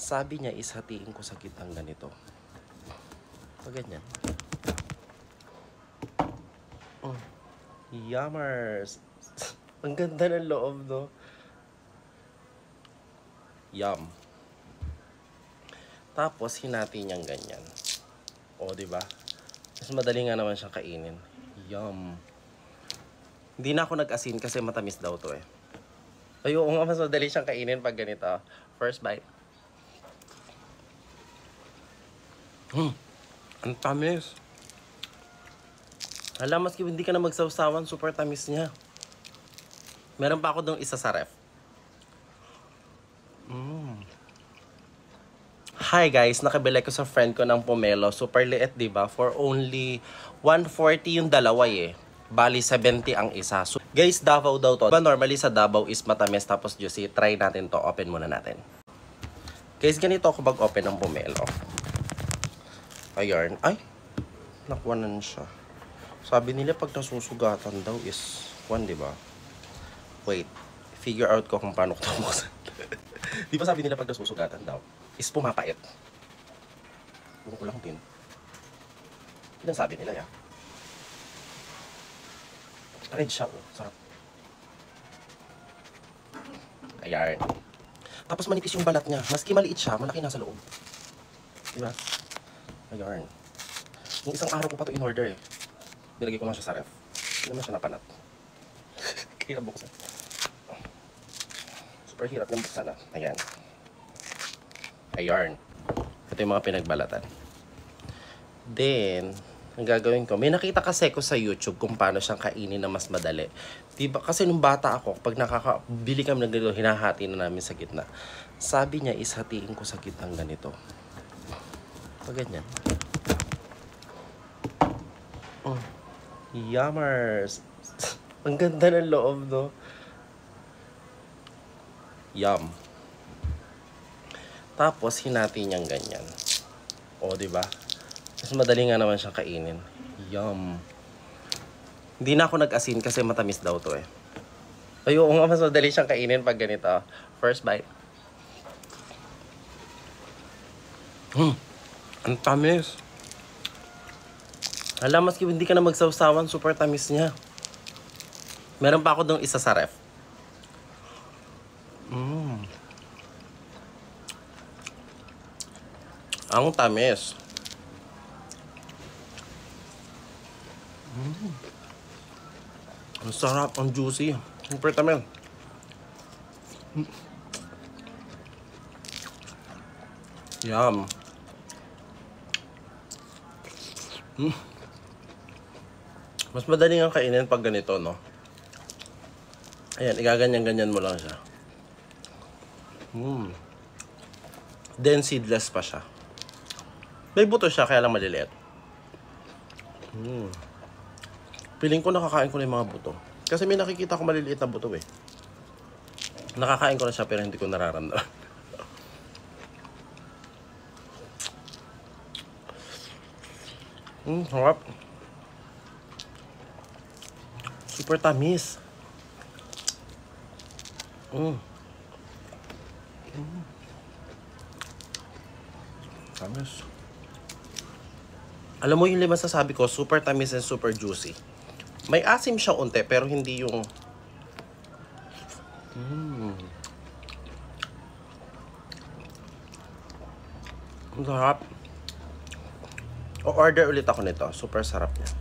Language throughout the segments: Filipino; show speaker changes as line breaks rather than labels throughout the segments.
Sabi niya is hatiin ko sa gitnang ganito. Pag ganyan. Yummers! Ang ganda ng loob, no? Yum. Tapos, hinati niyang ganyan. O, diba? Mas madali nga naman siyang kainin. Yum. Hindi na ako nag-asin kasi matamis daw to eh. Ay, oo nga, mas madali siyang kainin pag ganito. First bite. Ang tamis. Alam, maski hindi ka na magsawsawan, super tamis niya. Meron pa ako dong isa sa ref. Hi guys, nakabili ko sa friend ko ng pomelo. Super liit, diba? For only 140 yung dalawa eh. Bali, 70 ang isa. So, guys, Davao daw to. Diba normally sa Davao is matamis tapos juicy. Try natin to. Open muna natin. Guys, ganito ako mag-open ng pomelo. Ayan. Ay, nakuwanan siya. Sabi nila pag nasusugatan daw is 1, diba? Wait, figure out ko kung paano ko ito buksan. Di ba sabi nila pag nasusugatan daw is pumapait? Buko ko lang din. Yan sabi nila ya. Red siya, oh. Sarap. Ayan. Tapos manipis yung balat niya. Maski maliit siya, malaki nasa loob. Diba? Ayan. Yung isang araw ko pa ito in-order eh. Nilagay ko lang siya sa ref. Hindi naman siya napanat. Hirap buksan. Super hirap ng buksan na. Ayan. Ayan. Ito yung mga pinagbalatan. Then, ang gagawin ko, may nakita kasi ko sa YouTube kung paano siyang kainin na mas madali. Diba? Kasi nung bata ako, pag nakakabili kami ng ganito, hinahati na namin sa gitna. Sabi niya, is hatiin ko sa gitnang ganito. Pag ganyan. Yummers! Ang ganda ng loob, no? Yum. Tapos, hinati niyang ganyan. O, diba? Mas madali nga naman siyang kainin. Yum. Hindi na ako nag-asin kasi matamis daw to eh. Ay, oo nga, mas madali siyang kainin pag ganito. First bite. Ang tamis. Alam, maski hindi ka na magsawsawan, super tamis niya. Meron pa ako dong isa sa ref. Ang tamis. Ang sarap, ang juicy. Super tamis. Yum. Mas madaling ang kainin pag ganito, no? Ayan, igaganyan-ganyan mo lang siya. Then seedless pa siya. May buto siya, kaya lang maliliit. Piling ko nakakain ko na yung mga buto. Kasi may nakikita ko maliliit na buto eh. Nakakain ko na siya pero hindi ko nararamdaman. Harap. Super tamis. Tamis. Alam mo yung lima sasabi ko, super tamis and super juicy. May asim siya unti, pero hindi yung... Ang sarap. O-order ulit ako nito. Super sarap niya.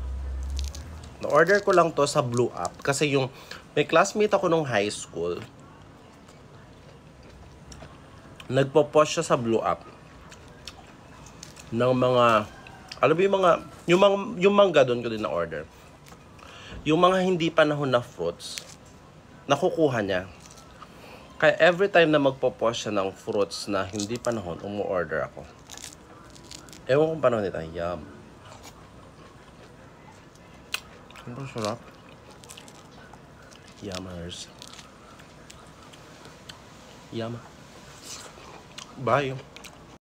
Na-order ko lang to sa Blue App. Kasi yung... May classmate ako nung high school. Nagpo-post siya sa Blue App. Ng mga... Alam mo yung mga... Yung mangga doon ko din na-order. Yung mga hindi panahon na fruits, nakukuha niya. Kaya every time na magpo-post siya ng fruits na hindi panahon, umu-order ako. Ewan kung panahon nito. Yum. Ang sarap. Yummers. Yum. Bye.